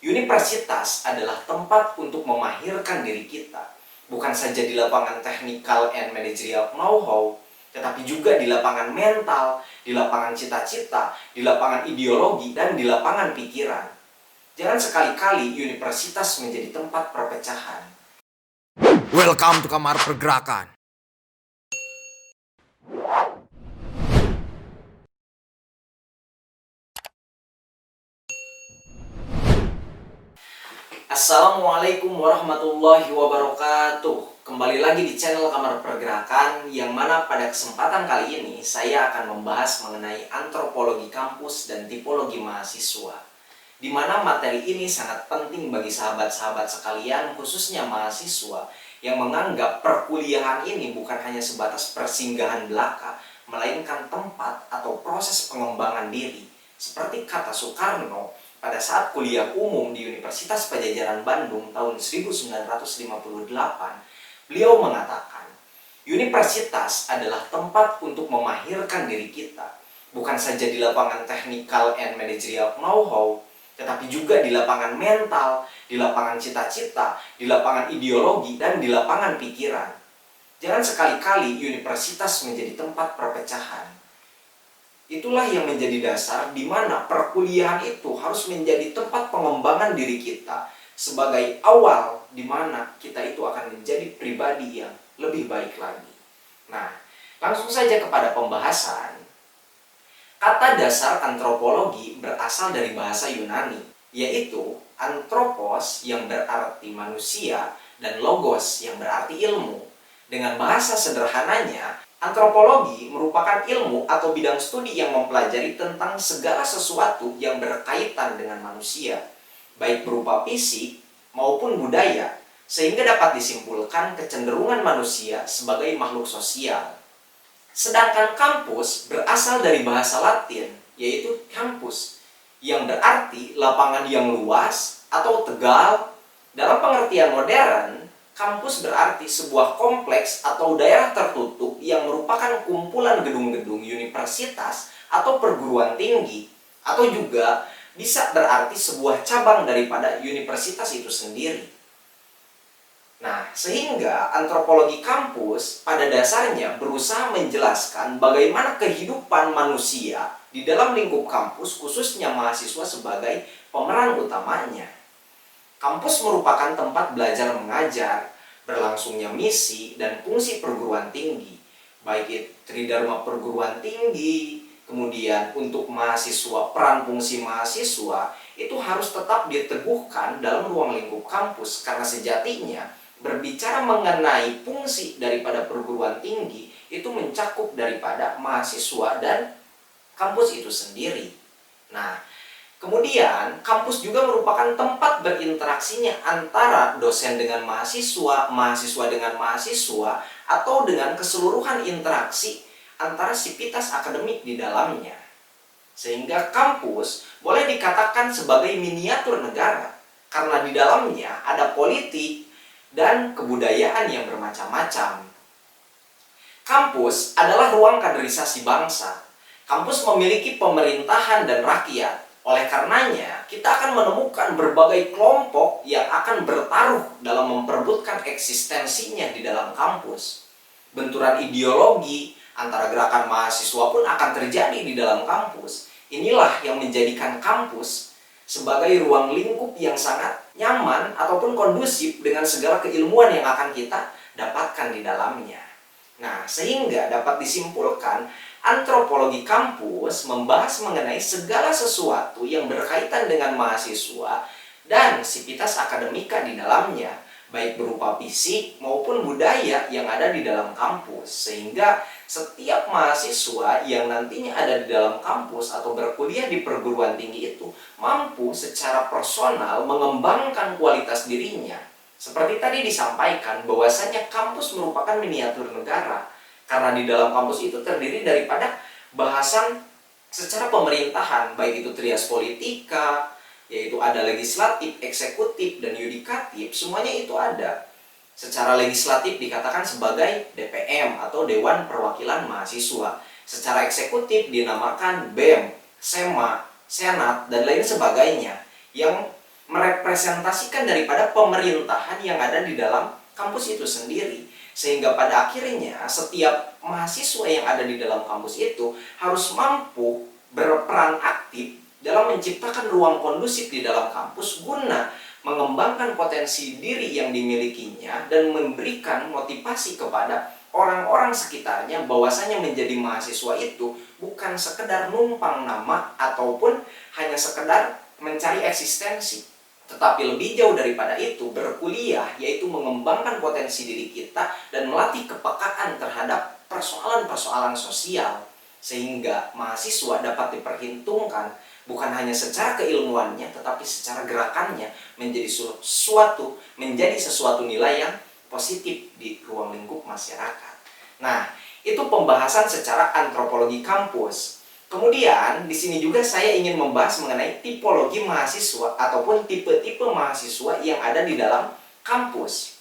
Universitas adalah tempat untuk memahirkan diri kita, bukan saja di lapangan technical and managerial know-how, tetapi juga di lapangan mental, di lapangan cita-cita, di lapangan ideologi, dan di lapangan pikiran. Jangan sekali-kali universitas menjadi tempat perpecahan. Welcome to Kamar Pergerakan. Assalamualaikum warahmatullahi wabarakatuh. Kembali lagi di channel Kamar Pergerakan, yang mana pada kesempatan kali ini saya akan membahas mengenai antropologi kampus dan tipologi mahasiswa, di mana materi ini sangat penting bagi sahabat-sahabat sekalian, khususnya mahasiswa yang menganggap perkuliahan ini bukan hanya sebatas persinggahan belaka, melainkan tempat atau proses pengembangan diri. Seperti kata Soekarno pada saat kuliah umum di Universitas Padjadjaran Bandung tahun 1958, beliau mengatakan, universitas adalah tempat untuk memahirkan diri kita, bukan saja di lapangan technical and managerial know-how, tetapi juga di lapangan mental, di lapangan cita-cita, di lapangan ideologi, dan di lapangan pikiran. Jangan sekali-kali universitas menjadi tempat perpecahan. Itulah yang menjadi dasar di mana perkuliahan itu harus menjadi tempat pengembangan diri kita sebagai awal di mana kita itu akan menjadi pribadi yang lebih baik lagi. Nah, langsung saja kepada pembahasan. Kata dasar antropologi berasal dari bahasa Yunani, yaitu anthropos yang berarti manusia dan logos yang berarti ilmu. Dengan bahasa sederhananya, antropologi merupakan ilmu atau bidang studi yang mempelajari tentang segala sesuatu yang berkaitan dengan manusia, baik berupa fisik maupun budaya, sehingga dapat disimpulkan kecenderungan manusia sebagai makhluk sosial. Sedangkan kampus berasal dari bahasa Latin, yaitu campus, yang berarti lapangan yang luas atau tegal. Dalam pengertian modern, kampus berarti sebuah kompleks atau daerah tertutup yang merupakan kumpulan gedung-gedung universitas atau perguruan tinggi, atau juga bisa berarti sebuah cabang daripada universitas itu sendiri. Nah, sehingga antropologi kampus pada dasarnya berusaha menjelaskan bagaimana kehidupan manusia di dalam lingkup kampus, khususnya mahasiswa sebagai pemeran utamanya. Kampus merupakan tempat belajar mengajar, berlangsungnya misi dan fungsi perguruan tinggi, baik itu tridharma perguruan tinggi, kemudian untuk mahasiswa, peran fungsi mahasiswa itu harus tetap diteguhkan dalam ruang lingkup kampus, karena sejatinya berbicara mengenai fungsi daripada perguruan tinggi itu mencakup daripada mahasiswa dan kampus itu sendiri. Nah, kemudian kampus juga merupakan tempat berinteraksinya antara dosen dengan mahasiswa, mahasiswa dengan mahasiswa, atau dengan keseluruhan interaksi antara sivitas akademik di dalamnya. Sehingga kampus boleh dikatakan sebagai miniatur negara, karena di dalamnya ada politik dan kebudayaan yang bermacam-macam. Kampus adalah ruang kaderisasi bangsa. Kampus memiliki pemerintahan dan rakyat. Oleh karenanya, kita akan menemukan berbagai kelompok yang akan bertaruh dalam memperebutkan eksistensinya di dalam kampus. Benturan ideologi antara gerakan mahasiswa pun akan terjadi di dalam kampus. Inilah yang menjadikan kampus sebagai ruang lingkup yang sangat nyaman ataupun kondusif dengan segala keilmuan yang akan kita dapatkan di dalamnya. Nah, sehingga dapat disimpulkan antropologi kampus membahas mengenai segala sesuatu yang berkaitan dengan mahasiswa dan sivitas akademika di dalamnya, baik berupa fisik maupun budaya yang ada di dalam kampus. Sehingga setiap mahasiswa yang nantinya ada di dalam kampus atau berkuliah di perguruan tinggi itu mampu secara personal mengembangkan kualitas dirinya. Seperti tadi disampaikan bahwasanya kampus merupakan miniatur negara, karena di dalam kampus itu terdiri daripada bahasan secara pemerintahan, baik itu trias politika, yaitu ada legislatif, eksekutif, dan yudikatif, semuanya itu ada. Secara legislatif dikatakan sebagai DPM atau Dewan Perwakilan Mahasiswa. Secara eksekutif dinamakan BEM, SEMA, Senat, dan lain sebagainya, yang merepresentasikan daripada pemerintahan yang ada di dalam kampus itu sendiri. Sehingga pada akhirnya setiap mahasiswa yang ada di dalam kampus itu harus mampu berperan aktif dalam menciptakan ruang kondusif di dalam kampus guna mengembangkan potensi diri yang dimilikinya dan memberikan motivasi kepada orang-orang sekitarnya bahwasanya menjadi mahasiswa itu bukan sekedar numpang nama ataupun hanya sekedar mencari eksistensi, tetapi lebih jauh daripada itu berkuliah, yaitu mengembangkan potensi diri kita dan melatih kepekaan terhadap persoalan-persoalan sosial, sehingga mahasiswa dapat diperhitungkan bukan hanya secara keilmuannya tetapi secara gerakannya menjadi sesuatu nilai yang positif di ruang lingkup masyarakat. Nah, itu pembahasan secara antropologi kampus. Kemudian di sini juga saya ingin membahas mengenai tipologi mahasiswa ataupun tipe-tipe mahasiswa yang ada di dalam kampus.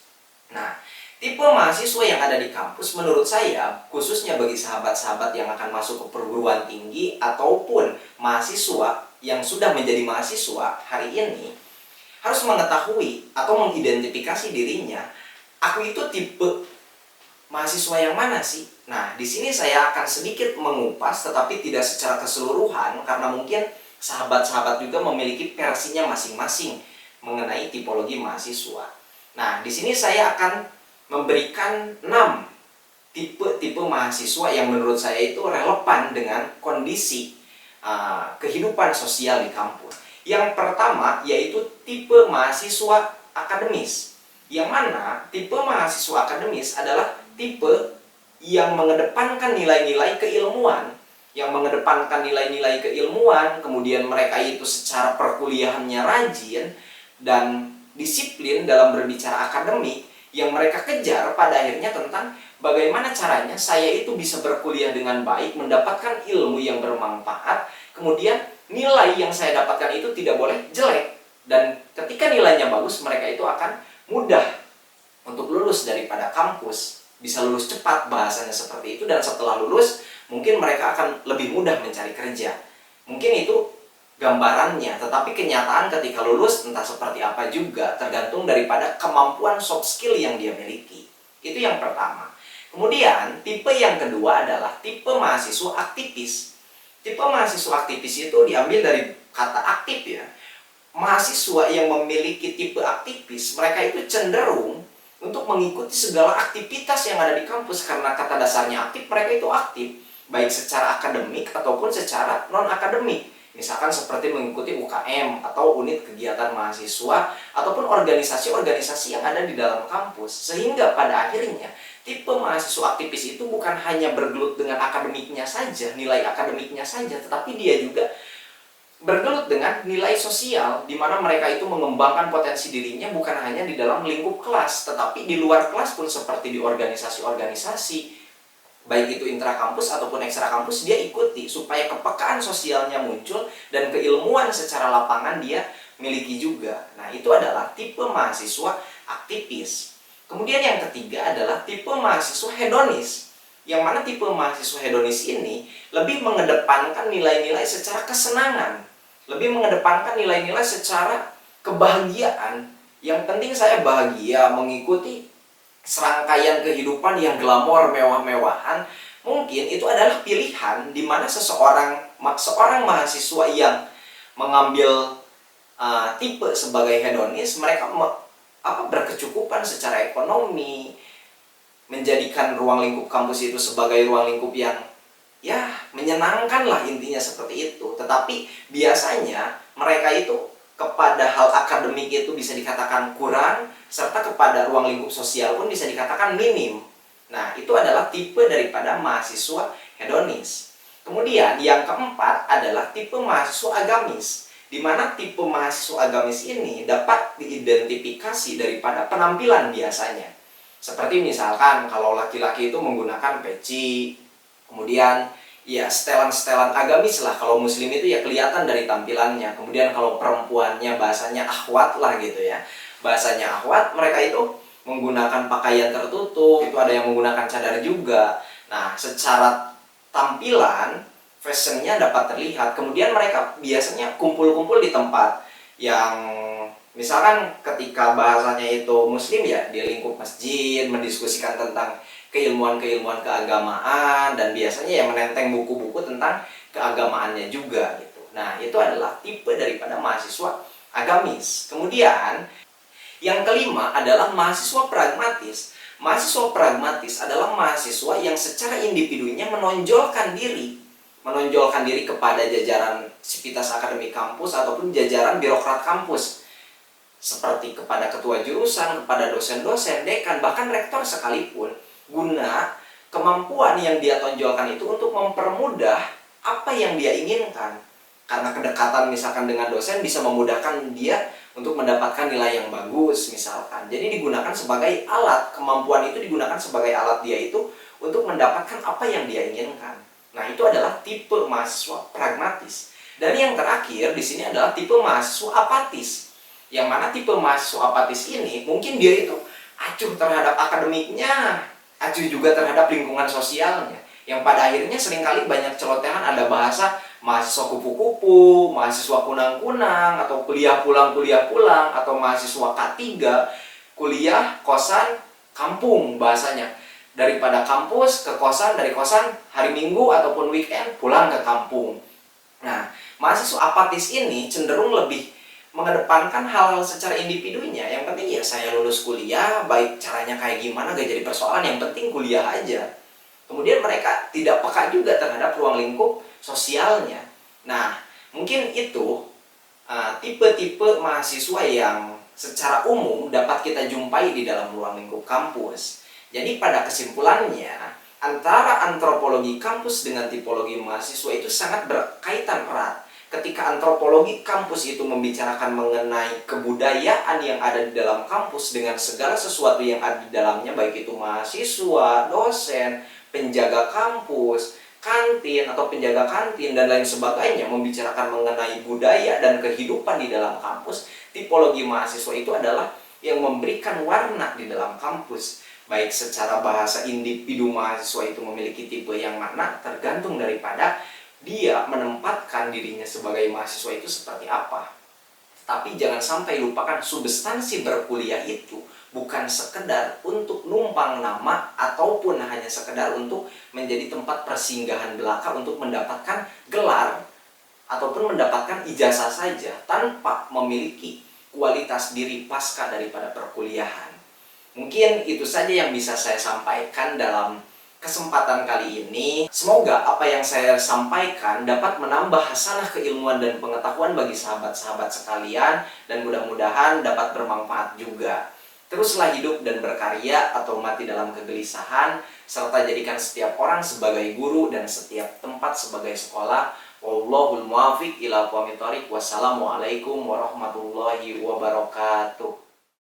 Nah, tipe mahasiswa yang ada di kampus menurut saya, khususnya bagi sahabat-sahabat yang akan masuk ke perguruan tinggi ataupun mahasiswa yang sudah menjadi mahasiswa hari ini, harus mengetahui atau mengidentifikasi dirinya, aku itu tipe mahasiswa yang mana sih? Nah, di sini saya akan sedikit mengupas tetapi tidak secara keseluruhan karena mungkin sahabat-sahabat juga memiliki versinya masing-masing mengenai tipologi mahasiswa. Nah, di sini saya akan memberikan 6 tipe-tipe mahasiswa yang menurut saya itu relevan dengan kondisi kehidupan sosial di kampus. Yang pertama yaitu tipe mahasiswa akademis. Yang mana tipe mahasiswa akademis adalah tipe yang mengedepankan nilai-nilai keilmuan, kemudian mereka itu secara perkuliahannya rajin dan disiplin dalam berbicara akademik. Yang mereka kejar pada akhirnya tentang bagaimana caranya saya itu bisa berkuliah dengan baik, mendapatkan ilmu yang bermanfaat, kemudian nilai yang saya dapatkan itu tidak boleh jelek, dan ketika nilainya bagus mereka itu akan mudah untuk lulus daripada kampus, bisa lulus cepat bahasanya seperti itu, dan setelah lulus mungkin mereka akan lebih mudah mencari kerja. Mungkin itu gambarannya, tetapi kenyataan ketika lulus entah seperti apa juga tergantung daripada kemampuan soft skill yang dia miliki. Itu yang pertama. Kemudian tipe yang kedua adalah tipe mahasiswa aktivis. Tipe mahasiswa aktivis itu diambil dari kata aktif ya. Mahasiswa yang memiliki tipe aktivis, mereka itu cenderung untuk mengikuti segala aktivitas yang ada di kampus karena kata dasarnya aktif, mereka itu aktif baik secara akademik ataupun secara non-akademik. Misalkan seperti mengikuti UKM atau unit kegiatan mahasiswa ataupun organisasi-organisasi yang ada di dalam kampus. Sehingga pada akhirnya tipe mahasiswa aktivis itu bukan hanya bergelut dengan akademiknya saja, nilai akademiknya saja, tetapi dia juga bergelut dengan nilai sosial, di mana mereka itu mengembangkan potensi dirinya bukan hanya di dalam lingkup kelas, tetapi di luar kelas pun seperti di organisasi-organisasi, baik itu intrakampus ataupun ekstra kampus, dia ikuti supaya kepekaan sosialnya muncul dan keilmuan secara lapangan dia miliki juga. Nah, itu adalah tipe mahasiswa aktivis. Kemudian yang ketiga adalah tipe mahasiswa hedonis. Yang mana tipe mahasiswa hedonis ini lebih mengedepankan nilai-nilai secara kesenangan, lebih mengedepankan nilai-nilai secara kebahagiaan. Yang penting saya bahagia mengikuti serangkaian kehidupan yang glamor, mewah-mewahan. Mungkin itu adalah pilihan di mana seorang mahasiswa yang mengambil tipe sebagai hedonis, mereka berkecukupan secara ekonomi, menjadikan ruang lingkup kampus itu sebagai ruang lingkup yang ya menyenangkan lah, intinya seperti itu. Tetapi biasanya mereka itu kepada hal akademik itu bisa dikatakan kurang, serta kepada ruang lingkup sosial pun bisa dikatakan minim. Nah, itu adalah tipe daripada mahasiswa hedonis. Kemudian yang keempat adalah tipe mahasiswa agamis, di mana tipe mahasiswa agamis ini dapat diidentifikasi daripada penampilan biasanya. Seperti misalkan kalau laki-laki itu menggunakan peci, kemudian ya setelan-setelan agamis lah. Kalau muslim itu ya kelihatan dari tampilannya. Kemudian kalau perempuannya bahasanya akhwat lah gitu ya. Bahasanya akhwat, mereka itu menggunakan pakaian tertutup, itu ada yang menggunakan cadar juga. Nah, secara tampilan, fashionnya dapat terlihat. Kemudian mereka biasanya kumpul-kumpul di tempat yang Misalkan ketika bahasanya itu muslim ya di lingkup masjid mendiskusikan tentang keilmuan-keilmuan keagamaan dan biasanya ya menenteng buku-buku tentang keagamaannya juga gitu. Nah, itu adalah tipe daripada mahasiswa agamis. Kemudian yang kelima adalah mahasiswa pragmatis. Mahasiswa pragmatis adalah mahasiswa yang secara individunya menonjolkan diri kepada jajaran sivitas akademik kampus ataupun jajaran birokrat kampus, seperti kepada ketua jurusan, kepada dosen-dosen, dekan, bahkan rektor sekalipun, guna kemampuan yang dia tonjolkan itu untuk mempermudah apa yang dia inginkan. Karena kedekatan misalkan dengan dosen bisa memudahkan dia untuk mendapatkan nilai yang bagus misalkan. Jadi digunakan sebagai alat, kemampuan itu digunakan sebagai alat dia itu untuk mendapatkan apa yang dia inginkan. Nah, itu adalah tipe mahasiswa pragmatis. Dan yang terakhir di sini adalah tipe mahasiswa apatis. Yang mana tipe mahasiswa apatis ini mungkin dia itu acuh terhadap akademiknya, acuh juga terhadap lingkungan sosialnya. Yang pada akhirnya seringkali banyak celotehan, ada bahasa mahasiswa kupu-kupu, mahasiswa kunang-kunang, atau kuliah pulang, atau mahasiswa K3, kuliah kosan kampung bahasanya. Daripada kampus ke kosan, dari kosan hari Minggu ataupun weekend pulang ke kampung. Nah, mahasiswa apatis ini cenderung lebih mengedepankan hal-hal secara individunya. Yang penting ya saya lulus kuliah, baik caranya kayak gimana gak jadi persoalan, yang penting kuliah aja. Kemudian mereka tidak peka juga terhadap ruang lingkup sosialnya. Nah, mungkin itu tipe-tipe mahasiswa yang secara umum dapat kita jumpai di dalam ruang lingkup kampus. Jadi pada kesimpulannya, antara antropologi kampus dengan tipologi mahasiswa itu sangat berkaitan erat. Ketika antropologi kampus itu membicarakan mengenai kebudayaan yang ada di dalam kampus dengan segala sesuatu yang ada di dalamnya, baik itu mahasiswa, dosen, penjaga kampus, kantin atau penjaga kantin dan lain sebagainya, membicarakan mengenai budaya dan kehidupan di dalam kampus, tipologi mahasiswa itu adalah yang memberikan warna di dalam kampus. Baik secara bahasa individu mahasiswa itu memiliki tipe yang mana tergantung daripada dia menempatkan dirinya sebagai mahasiswa itu seperti apa. Tapi jangan sampai lupakan substansi berkuliah itu bukan sekedar untuk numpang nama ataupun hanya sekedar untuk menjadi tempat persinggahan belaka untuk mendapatkan gelar ataupun mendapatkan ijazah saja tanpa memiliki kualitas diri pasca daripada perkuliahan. Mungkin itu saja yang bisa saya sampaikan dalam kesempatan kali ini. Semoga apa yang saya sampaikan dapat menambah hasanah keilmuan dan pengetahuan bagi sahabat-sahabat sekalian, dan mudah-mudahan dapat bermanfaat juga. Teruslah hidup dan berkarya atau mati dalam kegelisahan, serta jadikan setiap orang sebagai guru dan setiap tempat sebagai sekolah. Wallahul muwaffiq ila aqwamit thoriq. Wassalamualaikum warahmatullahi wabarakatuh.